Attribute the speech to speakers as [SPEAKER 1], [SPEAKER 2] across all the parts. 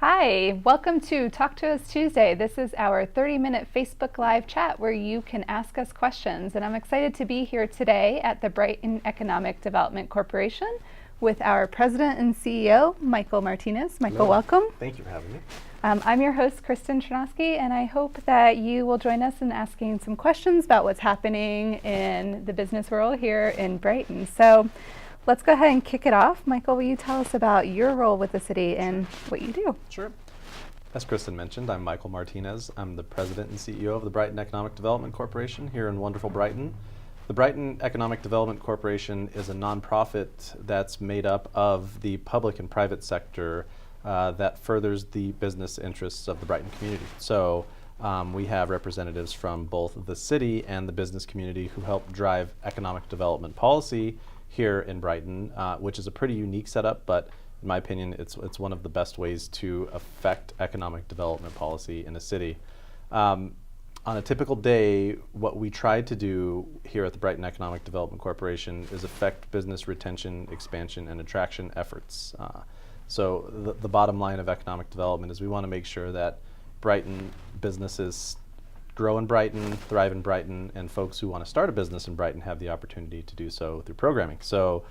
[SPEAKER 1] Hi, welcome to Talk to Us Tuesday. This is our 30-minute Facebook Live chat where you can ask us questions. And I'm excited to be here today at the Brighton Economic Development Corporation with our President and CEO, Michael Martinez. Michael,
[SPEAKER 2] Hello.
[SPEAKER 1] welcome.
[SPEAKER 2] Thank you for having me.
[SPEAKER 1] I'm your host, Kristen Chernosky, and I hope that you will join us in asking some questions about what's happening in the business world here in Brighton. So let's go ahead and kick it off. Michael, will you tell us about your role with the city and what you do?
[SPEAKER 2] Sure. As Kristen mentioned, I'm Michael Martinez. I'm the President and CEO of the Brighton Economic Development Corporation here in wonderful Brighton. The Brighton Economic Development Corporation is a nonprofit that's made up of the public and private sector that furthers the business interests of the Brighton community. So we have representatives from both the city and the business community who help drive economic development policy here in Brighton, which is a pretty unique setup, but in my opinion, it's one of the best ways to affect economic development policy in a city. On a typical day, what we try to do here at the Brighton Economic Development Corporation is affect business retention, expansion, and attraction efforts. So the bottom line of economic development is we want to make sure that Brighton businesses grow in Brighton, thrive in Brighton, and folks who want to start a business in Brighton have the opportunity to do so through programming. So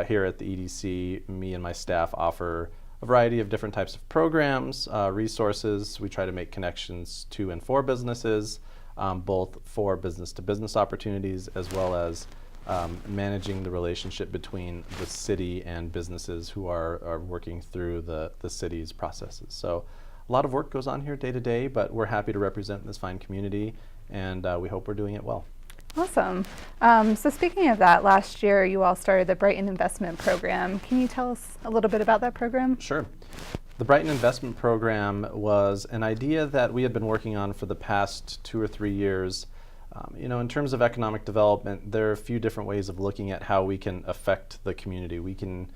[SPEAKER 2] here at the EDC, me and my staff offer a variety of different types of programs, resources. We try to make connections to and for businesses, both for business-to-business opportunities as well as managing the relationship between the city and businesses who are working through the city's processes. So a lot of work goes on here day to day, but we're happy to represent this fine community, and we hope we're doing it well.
[SPEAKER 1] Awesome. So speaking of that, last year you all started the Brighton Investment Program. Can you tell us a little bit about that program?
[SPEAKER 2] Sure. The Brighton Investment Program was an idea that we had been working on for the past 2 or 3 years. In terms of economic development, there are a few different ways of looking at how we can affect the community. We can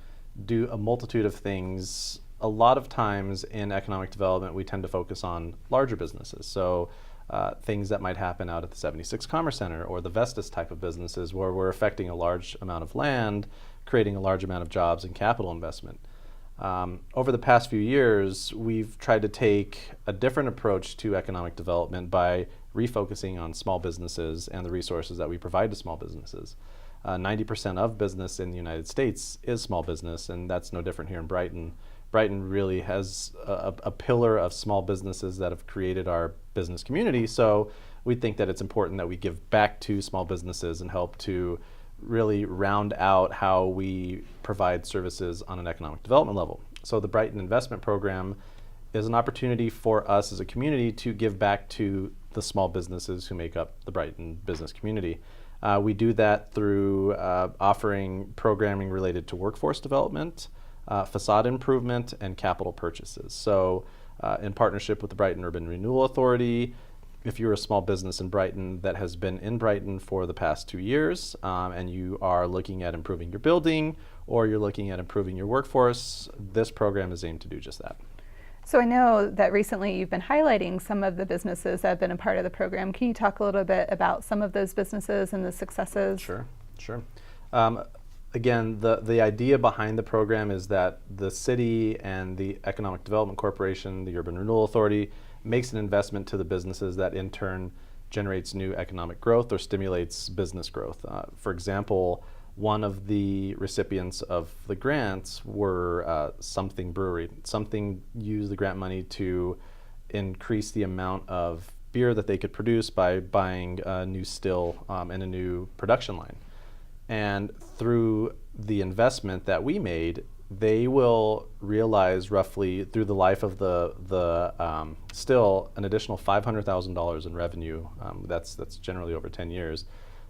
[SPEAKER 2] do a multitude of things. A lot of times in economic development, we tend to focus on larger businesses. So things that might happen out at the 76 Commerce Center or the Vestas type of businesses where we're affecting a large amount of land, creating a large amount of jobs and capital investment. Over the past few years, we've tried to take a different approach to economic development by refocusing on small businesses and the resources that we provide to small businesses. 90% of business in the United States is small business, and that's no different here in Brighton. Brighton really has a pillar of small businesses that have created our business community, so we think that it's important that we give back to small businesses and help to really round out how we provide services on an economic development level. So the Brighton Investment Program is an opportunity for us as a community to give back to the small businesses who make up the Brighton business community. We do that through offering programming related to workforce development, facade improvement, and capital purchases. So in partnership with the Brighton Urban Renewal Authority, if you're a small business in Brighton that has been in Brighton for the past 2 years and you are looking at improving your building or you're looking at improving your workforce, this program is aimed to do just that.
[SPEAKER 1] So I know that recently you've been highlighting some of the businesses that have been a part of the program. Can you talk a little bit about some of those businesses and the successes?
[SPEAKER 2] Sure. Again, the idea behind the program is that the city and the Economic Development Corporation, the Urban Renewal Authority, makes an investment to the businesses that in turn generates new economic growth or stimulates business growth. For example, one of the recipients of the grants were Something Brewery. Something used the grant money to increase the amount of beer that they could produce by buying a new still and a new production line. And through the investment that we made, they will realize roughly through the life of the still an additional $500,000 in revenue. That's generally over 10 years.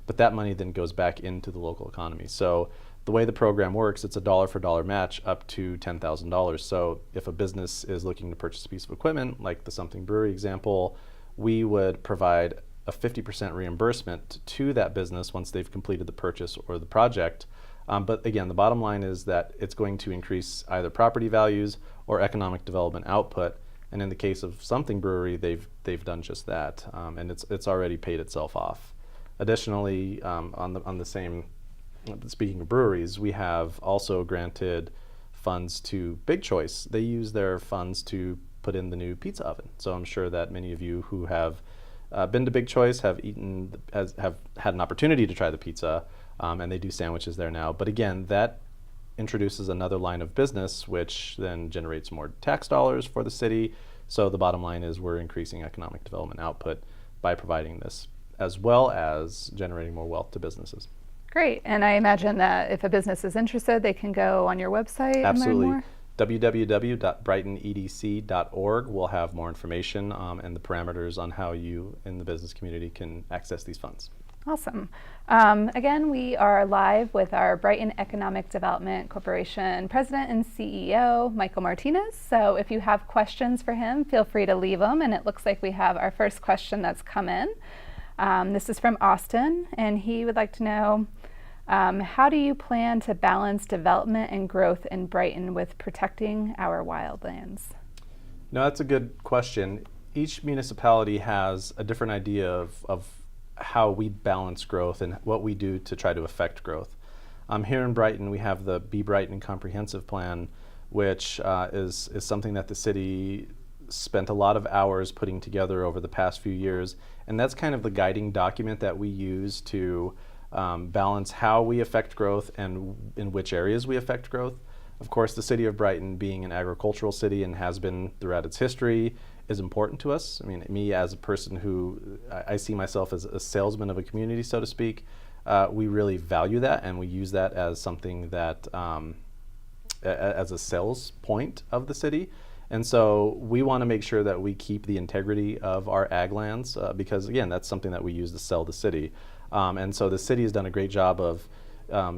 [SPEAKER 2] But that money then goes back into the local economy. So the way the program works, it's a dollar for dollar match up to $10,000. So if a business is looking to purchase a piece of equipment, like the Something Brewery example, we would provide a 50% reimbursement to that business once they've completed the purchase or the project. But again, the bottom line is that it's going to increase either property values or economic development output. And in the case of Something Brewery, they've done just that, and it's already paid itself off. Additionally, on the same, speaking of breweries, we have also granted funds to Big Choice, they use their funds to put in the new pizza oven. So I'm sure that many of you who have been to Big Choice have have had an opportunity to try the pizza, and they do sandwiches there now. But again, that introduces another line of business, which then generates more tax dollars for the city. So the bottom line is we're increasing economic development output by providing this, as well as generating more wealth to businesses.
[SPEAKER 1] Great. And I imagine that if a business is interested, they can go on your website
[SPEAKER 2] Absolutely.
[SPEAKER 1] and learn more?
[SPEAKER 2] www.brightonedc.org will have more information and the parameters on how you in the business community can access these funds.
[SPEAKER 1] Awesome. Again, we are live with our Brighton Economic Development Corporation President and CEO, Michael Martinez. So if you have questions for him, feel free to leave them. And it looks like we have our first question that's come in. This is from Austin, and he would like to know, how do you plan to balance development and growth in Brighton with protecting our wildlands?
[SPEAKER 2] No, that's a good question. Each municipality has a different idea of how we balance growth and what we do to try to affect growth. Here in Brighton, we have the Be Brighton Comprehensive Plan, which is something that the city spent a lot of hours putting together over the past few years. And that's kind of the guiding document that we use to balance how we affect growth and in which areas we affect growth. Of course, the city of Brighton, being an agricultural city and has been throughout its history, is important to us. I mean, me as a person who I see myself as a salesman of a community, so to speak, we really value that, and we use that as something that as a sales point of the city. And so we want to make sure that we keep the integrity of our ag lands because, again, that's something that we use to sell the city. And so the city has done a great job of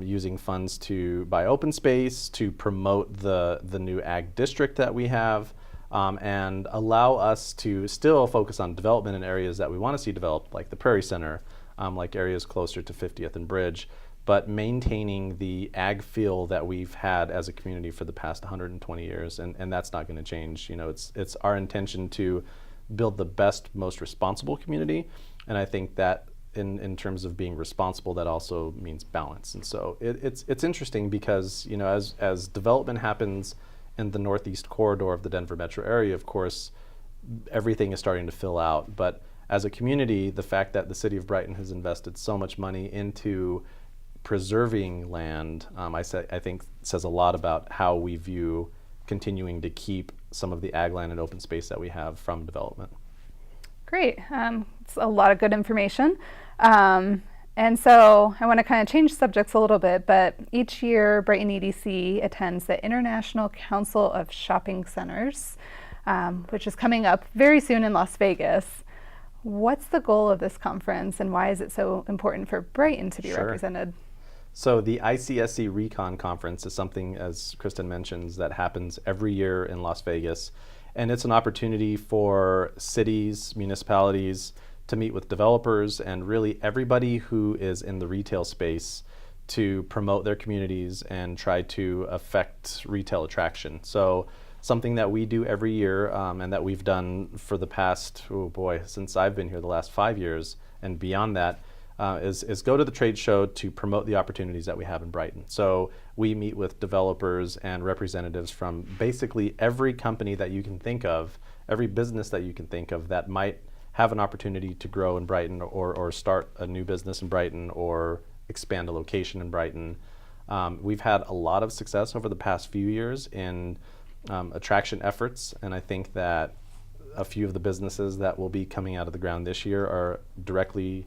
[SPEAKER 2] using funds to buy open space, to promote the new ag district that we have, and allow us to still focus on development in areas that we want to see developed, like the Prairie Center, like areas closer to 50th and Bridge, but maintaining the ag feel that we've had as a community for the past 120 years, and that's not going to change. You know, it's our intention to build the best, most responsible community, and I think that in terms of being responsible, that also means balance. And so it's interesting because, you know, as development happens in the northeast corridor of the Denver metro area, of course, everything is starting to fill out. But as a community, the fact that the city of Brighton has invested so much money into preserving land, I think says a lot about how we view continuing to keep some of the ag land and open space that we have from development.
[SPEAKER 1] Great. It's a lot of good information. And so I want to kind of change subjects a little bit, but each year Brighton EDC attends the International Council of Shopping Centers, which is coming up very soon in Las Vegas. What's the goal of this conference, and why is it so important for Brighton to be represented?
[SPEAKER 2] So the ICSC Recon Conference is something, as Kristen mentions, that happens every year in Las Vegas. And it's an opportunity for cities, municipalities to meet with developers and really everybody who is in the retail space to promote their communities and try to affect retail attraction. So something that we do every year and that we've done for the past, since I've been here the last 5 years and beyond that, is go to the trade show to promote the opportunities that we have in Brighton. So we meet with developers and representatives from basically every company that you can think of, every business that you can think of that might have an opportunity to grow in Brighton or start a new business in Brighton or expand a location in Brighton. We've had a lot of success over the past few years in attraction efforts, and I think that a few of the businesses that will be coming out of the ground this year are directly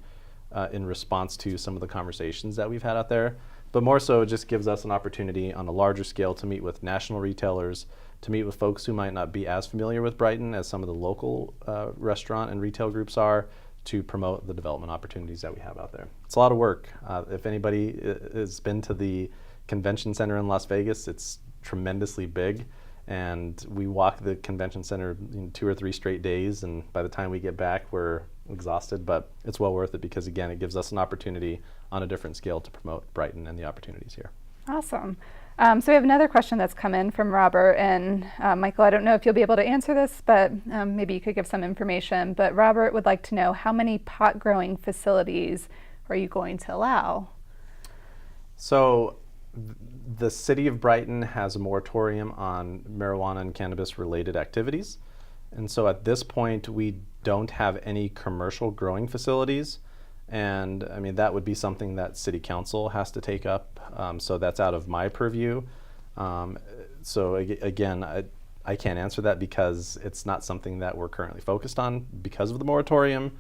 [SPEAKER 2] in response to some of the conversations that we've had out there. But more so, it just gives us an opportunity on a larger scale to meet with national retailers, to meet with folks who might not be as familiar with Brighton as some of the local restaurant and retail groups are, to promote the development opportunities that we have out there. It's a lot of work. If anybody has been to the convention center in Las Vegas, it's tremendously big. And we walk the convention center in 2 or 3 straight days, and by the time we get back, we're exhausted, but it's well worth it because, again, it gives us an opportunity on a different scale to promote Brighton and the opportunities here.
[SPEAKER 1] Awesome. So we have another question that's come in from Robert, and Michael, I don't know if you'll be able to answer this, but maybe you could give some information. But Robert would like to know, how many pot growing facilities are you going to allow?
[SPEAKER 2] So The city of Brighton has a moratorium on marijuana and cannabis related activities. And so at this point, we don't have any commercial growing facilities. And I mean, that would be something that city council has to take up. So that's out of my purview. Again, I can't answer that because it's not something that we're currently focused on because of the moratorium.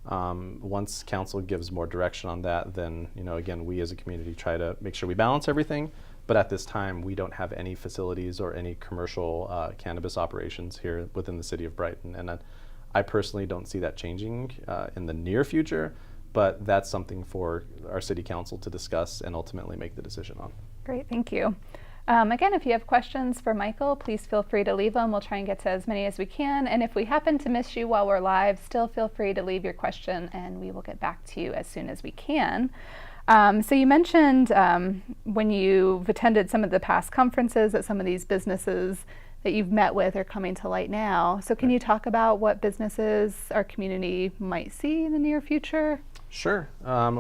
[SPEAKER 2] Once council gives more direction on that, then, again, we as a community try to make sure we balance everything. But at this time, we don't have any facilities or any commercial cannabis operations here within the city of Brighton. And I personally don't see that changing in the near future, but that's something for our city council to discuss and ultimately make the decision on.
[SPEAKER 1] Great, thank you. Again, if you have questions for Michael, please feel free to leave them. We'll try and get to as many as we can. And if we happen to miss you while we're live, still feel free to leave your question and we will get back to you as soon as we can. So you mentioned when you've attended some of the past conferences that some of these businesses that you've met with are coming to light now. So can you talk about what businesses our community might see in the near future?
[SPEAKER 2] Sure.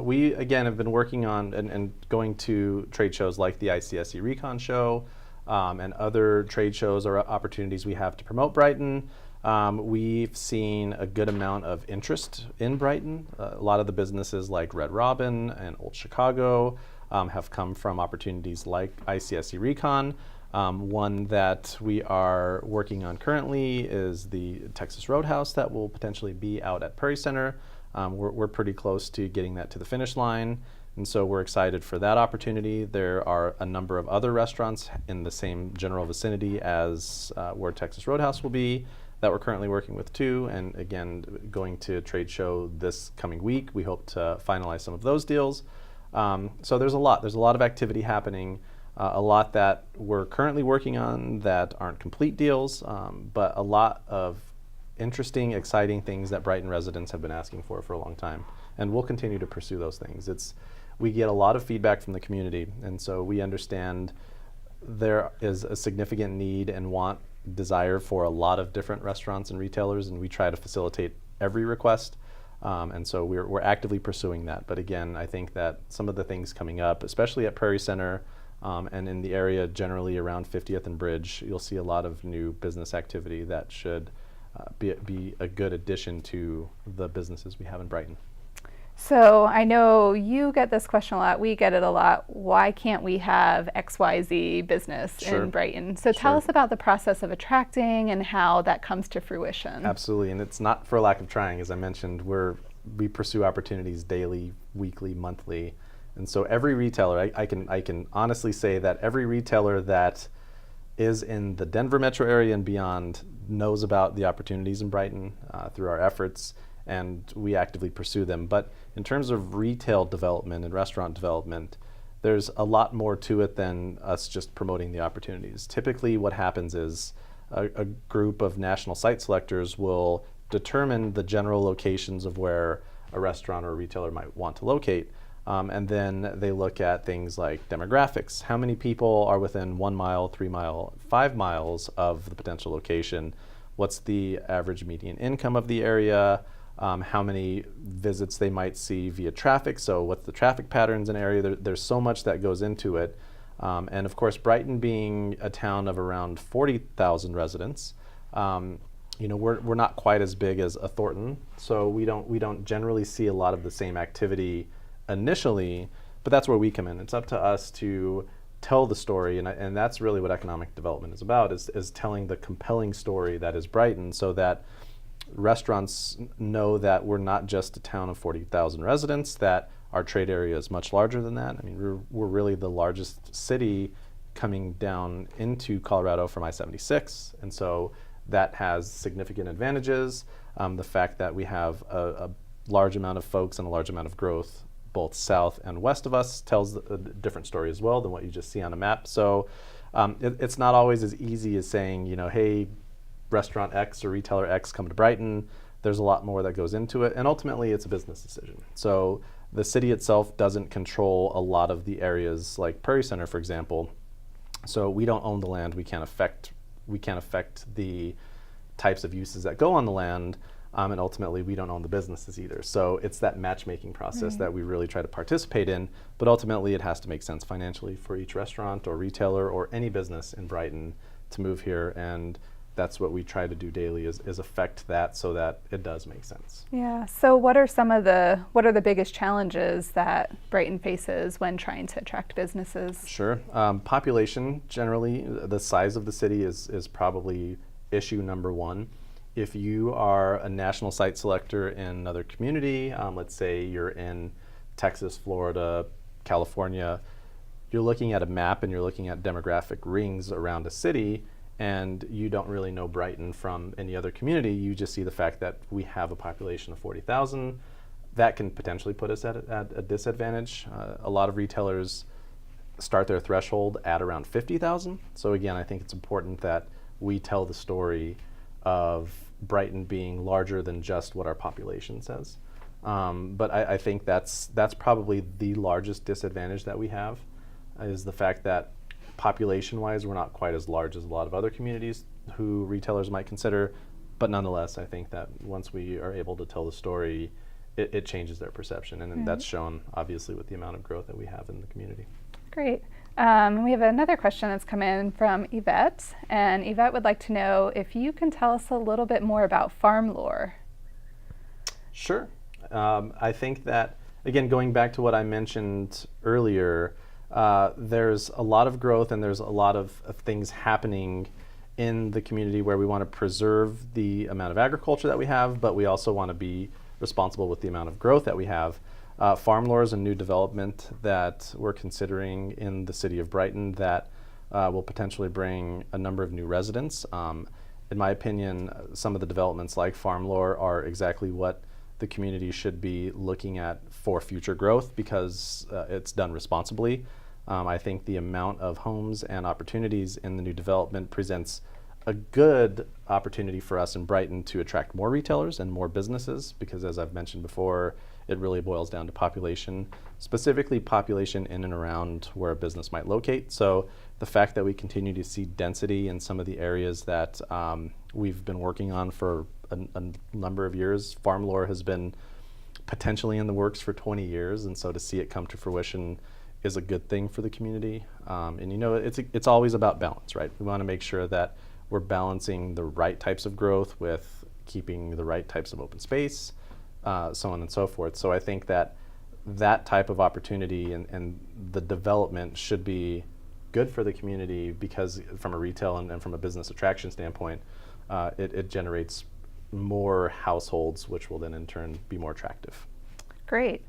[SPEAKER 2] We, again, have been working on and going to trade shows like the ICSE Recon Show and other trade shows or opportunities we have to promote Brighton. We've seen a good amount of interest in Brighton. A lot of the businesses like Red Robin and Old Chicago have come from opportunities like ICSE Recon. One that we are working on currently is the Texas Roadhouse that will potentially be out at Prairie Center. We're pretty close to getting that to the finish line, and so we're excited for that opportunity. There are a number of other restaurants in the same general vicinity as where Texas Roadhouse will be that we're currently working with too, and again, going to a trade show this coming week. We hope to finalize some of those deals. So there's a lot of activity happening, a lot that we're currently working on that aren't complete deals, but a lot of interesting, exciting things that Brighton residents have been asking for a long time, and we'll continue to pursue those things. We get a lot of feedback from the community, and so we understand there is a significant need and desire for a lot of different restaurants and retailers, and we try to facilitate every request, and so we're actively pursuing that. But again, I think that some of the things coming up, especially at Prairie Center and in the area generally around 50th and Bridge, you'll see a lot of new business activity that should be a good addition to the businesses we have in Brighton.
[SPEAKER 1] So I know you get this question a lot, we get it a lot. Why can't we have XYZ business in Brighton? So tell us about the process of attracting and how that comes to fruition.
[SPEAKER 2] Absolutely, and it's not for a lack of trying. As I mentioned, we pursue opportunities daily, weekly, monthly. And so every retailer, I can honestly say that every retailer that is in the Denver metro area and beyond knows about the opportunities in Brighton through our efforts, and we actively pursue them. But in terms of retail development and restaurant development, there's a lot more to it than us just promoting the opportunities. Typically what happens is a group of national site selectors will determine the general locations of where a restaurant or a retailer might want to locate. And then they look at things like demographics. How many people are within 1 mile, 3 mile, 5 miles of the potential location? What's the average median income of the area? How many visits they might see via traffic? So what's the traffic patterns in an area? There's so much that goes into it. And of course, Brighton being a town of around 40,000 residents, we're not quite as big as a Thornton. So we don't generally see a lot of the same activity initially, but that's where we come in. It's up to us to tell the story, and that's really what economic development is about, is telling the compelling story that is Brighton, so that restaurants know that we're not just a town of 40,000 residents, that our trade area is much larger than that. I mean, we're really the largest city coming down into Colorado from I-76, and so that has significant advantages. The fact that we have a large amount of folks and a large amount of growth both south and west of us tells a different story as well than what you just see on a map. So it's not always as easy as saying, hey, restaurant X or retailer X come to Brighton. There's a lot more that goes into it, and ultimately it's a business decision. So the city itself doesn't control a lot of the areas, like Prairie Center, for example. So we don't own the land. We can't affect the types of uses that go on the land. And ultimately, we don't own the businesses either. So it's that matchmaking process that we really try to participate in. But ultimately, it has to make sense financially for each restaurant or retailer or any business in Brighton to move here. And that's what we try to do daily is affect that so that it does make sense.
[SPEAKER 1] Yeah. So what are the biggest challenges that Brighton faces when trying to attract businesses?
[SPEAKER 2] Sure. Population, generally, the size of the city is probably issue number one. If you are a national site selector in another community, let's say you're in Texas, Florida, California, you're looking at a map and you're looking at demographic rings around a city, and you don't really know Brighton from any other community. You just see the fact that we have a population of 40,000. That can potentially put us at a disadvantage. A lot of retailers start their threshold at around 50,000. So again, I think it's important that we tell the story of Brighton being larger than just what our population says. But I think that's probably the largest disadvantage that we have, is the fact that population-wise, we're not quite as large as a lot of other communities who retailers might consider. But nonetheless, I think that once we are able to tell the story, it changes their perception. And that's shown, obviously, with the amount of growth that we have in the community.
[SPEAKER 1] Great. We have another question that's come in from Yvette. And Yvette would like to know if you can tell us a little bit more about farm lore.
[SPEAKER 2] Sure. I think that, again, going back to what I mentioned earlier, there's a lot of growth and there's a lot of things happening in the community where we want to preserve the amount of agriculture that we have, but we also want to be responsible with the amount of growth that we have. Farm lore is a new development that we're considering in the city of Brighton that will potentially bring a number of new residents. In my opinion, some of the developments like farm lore are exactly what the community should be looking at for future growth because it's done responsibly. I think the amount of homes and opportunities in the new development presents a good opportunity for us in Brighton to attract more retailers and more businesses because, as I've mentioned before, it really boils down to population, specifically population in and around where a business might locate. So the fact that we continue to see density in some of the areas that we've been working on for a number of years, farm lore has been potentially in the works for 20 years, and so to see it come to fruition is a good thing for the community. And you know, it's always about balance, right? We want to make sure that we're balancing the right types of growth with keeping the right types of open space, so on and so forth. So I think that that type of opportunity and the development should be good for the community because from a retail and from a business attraction standpoint, it generates more households, which will then in turn be more attractive.
[SPEAKER 1] Great.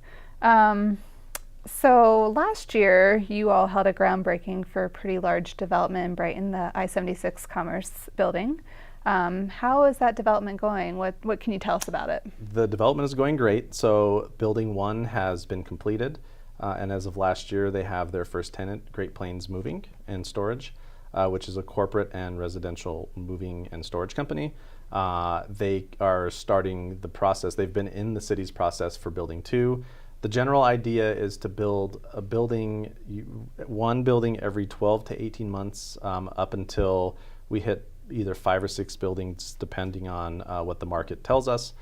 [SPEAKER 1] So last year, you all held a groundbreaking for a pretty large development in Brighton, the I-76 Commerce Building. How is that development going? What can you tell us about it?
[SPEAKER 2] The development is going great. So Building 1 has been completed, and as of last year, they have their first tenant, Great Plains Moving and Storage, which is a corporate and residential moving and storage company. They are starting the process. They've been in the city's process for Building 2. The general idea is to build a building, one building every 12 to 18 months up until we hit either 5 or 6 buildings, depending on what the market tells us.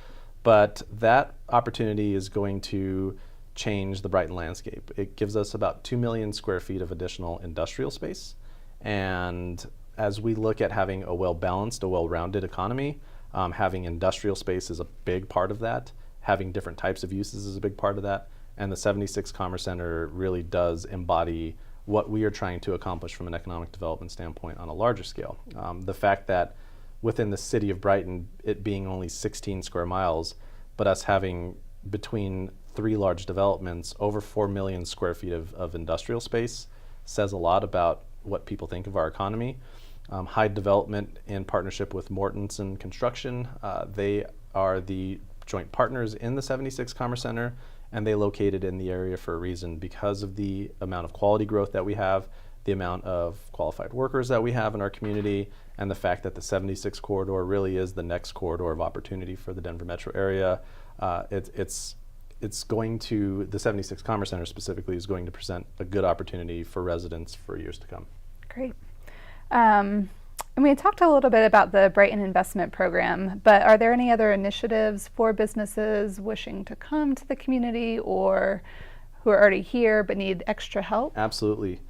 [SPEAKER 2] But that opportunity is going to change the Brighton landscape. It gives us about 2 million square feet of additional industrial space. And as we look at having a well-balanced, a well-rounded economy, having industrial space is a big part of that. Having different types of uses is a big part of that. And the 76 Commerce Center really does embody what we are trying to accomplish from an economic development standpoint on a larger scale. The fact that within the city of Brighton, it being only 16 square miles, but us having between 3 large developments, over 4 million square feet of industrial space says a lot about what people think of our economy. Hyde Development, in partnership with Mortensen Construction, they are the joint partners in the 76 Commerce Center, and they located in the area for a reason because of the amount of quality growth that we have, the amount of qualified workers that we have in our community, and the fact that the 76 corridor really is the next corridor of opportunity for the Denver metro area. It's going to, the 76 Commerce Center specifically is going to present a good opportunity for residents for years to come.
[SPEAKER 1] Great. And we had talked a little bit about the Brighton investment program, but are there any other initiatives for businesses wishing to come to the community or who are already here but need extra help?
[SPEAKER 2] Absolutely.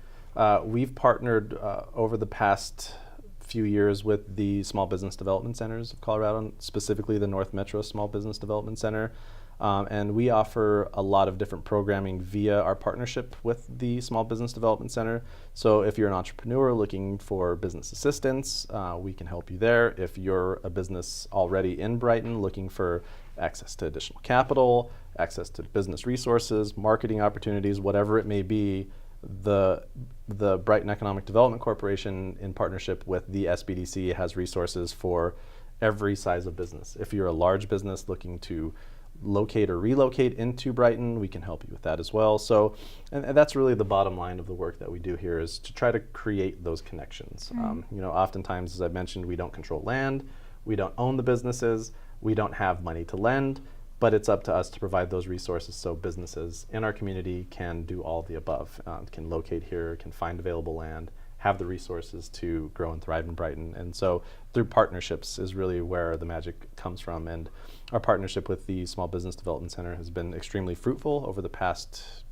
[SPEAKER 2] We've partnered over the past few years with the Small Business Development Centers of Colorado, specifically the North Metro Small Business Development Center. And we offer a lot of different programming via our partnership with the Small Business Development Center. So if you're an entrepreneur looking for business assistance, we can help you there. If you're a business already in Brighton looking for access to additional capital, access to business resources, marketing opportunities, whatever it may be, the Brighton Economic Development Corporation, in partnership with the SBDC, has resources for every size of business. If you're a large business looking to locate or relocate into Brighton, we can help you with that as well. So, and that's really the bottom line of the work that we do here, is to try to create those connections. Oftentimes, as I mentioned, we don't control land, we don't own the businesses, we don't have money to lend, but it's up to us to provide those resources so businesses in our community can do all of the above, can locate here, can find available land, have the resources to grow and thrive in Brighton. And so through partnerships is really where the magic comes from. And our partnership with the Small Business Development Center has been extremely fruitful over the past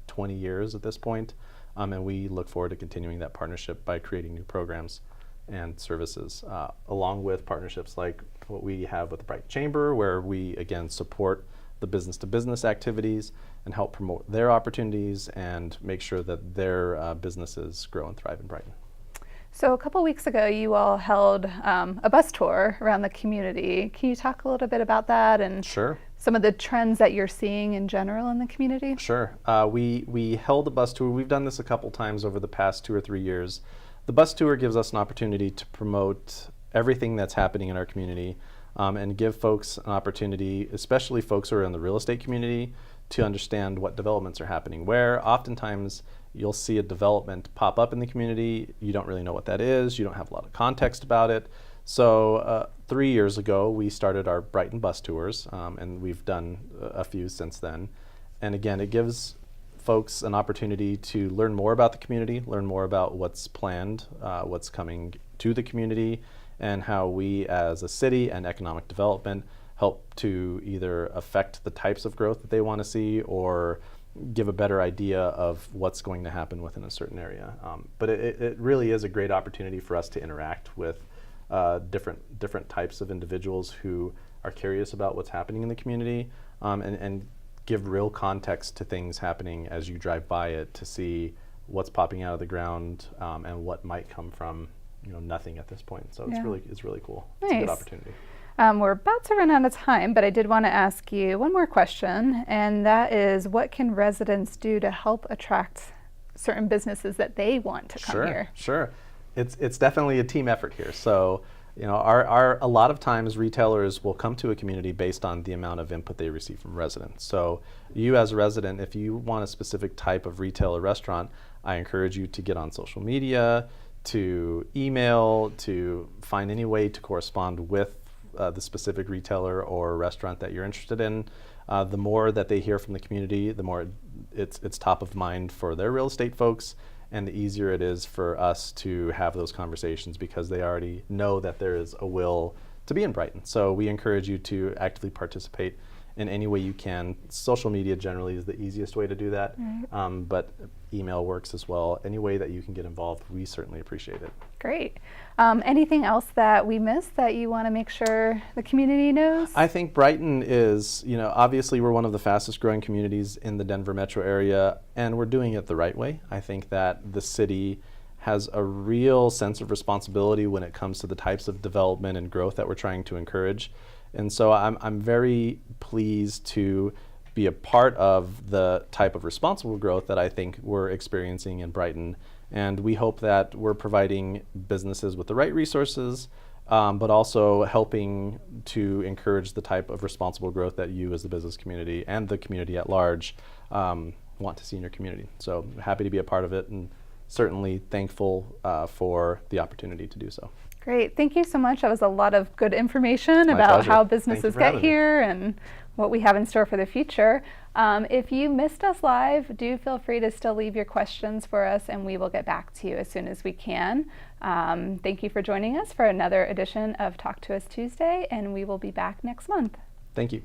[SPEAKER 2] 20 years at this point. And we look forward to continuing that partnership by creating new programs and services, along with partnerships like what we have with the Brighton Chamber, where we again support the business-to-business activities and help promote their opportunities and make sure that their businesses grow and thrive in Brighton.
[SPEAKER 1] So a couple weeks ago, you all held a bus tour around the community. Can you talk a little bit about that and
[SPEAKER 2] Sure.
[SPEAKER 1] some of the trends that you're seeing in general in the community?
[SPEAKER 2] Sure. We held a bus tour. We've done this a couple times over the past 2 or 3 years. The bus tour gives us an opportunity to promote everything that's happening in our community, and give folks an opportunity, especially folks who are in the real estate community, to understand what developments are happening where. Oftentimes, you'll see a development pop up in the community. You don't really know what that is. You don't have a lot of context about it. So 3 years ago, we started our Brighton bus tours, and we've done a few since then. And again, it gives folks an opportunity to learn more about the community, learn more about what's planned, what's coming to the community, and how we as a city and economic development help to either affect the types of growth that they want to see or give a better idea of what's going to happen within a certain area. But it really is a great opportunity for us to interact with different types of individuals who are curious about what's happening in the community, and give real context to things happening as you drive by it, to see what's popping out of the ground, and what might come from nothing at this point. So it's really cool.
[SPEAKER 1] Nice.
[SPEAKER 2] It's a good opportunity.
[SPEAKER 1] We're about to run out of time, but I did want to ask you one more question, and that is, what can residents do to help attract certain businesses that they want to come here?
[SPEAKER 2] Sure. It's definitely a team effort here. So, a lot of times retailers will come to a community based on the amount of input they receive from residents. So you as a resident, if you want a specific type of retail or restaurant, I encourage you to get on social media, to email, to find any way to correspond with the specific retailer or restaurant that you're interested in. The more that they hear from the community, the more it's top of mind for their real estate folks, and the easier it is for us to have those conversations because they already know that there is a will to be in Brighton. So we encourage you to actively participate in any way you can. Social media generally is the easiest way to do that, but email works as well. Any way that you can get involved, we certainly appreciate it.
[SPEAKER 1] Great. Anything else that we missed that you want to make sure the community knows?
[SPEAKER 2] I think Brighton is, obviously we're one of the fastest growing communities in the Denver metro area, and we're doing it the right way. I think that the city has a real sense of responsibility when it comes to the types of development and growth that we're trying to encourage. And so I'm very pleased to be a part of the type of responsible growth that I think we're experiencing in Brighton. And we hope that we're providing businesses with the right resources, but also helping to encourage the type of responsible growth that you as the business community and the community at large want to see in your community. So happy to be a part of it and certainly thankful for the opportunity to do so.
[SPEAKER 1] Great. Thank you so much. That was a lot of good information
[SPEAKER 2] My
[SPEAKER 1] about
[SPEAKER 2] pleasure.
[SPEAKER 1] how
[SPEAKER 2] Thank you
[SPEAKER 1] businesses
[SPEAKER 2] for
[SPEAKER 1] get
[SPEAKER 2] having me.
[SPEAKER 1] here and what we have in store for the future. If you missed us live, do feel free to still leave your questions for us, and we will get back to you as soon as we can. Thank you for joining us for another edition of Talk to Us Tuesday, and we will be back next month.
[SPEAKER 2] Thank you.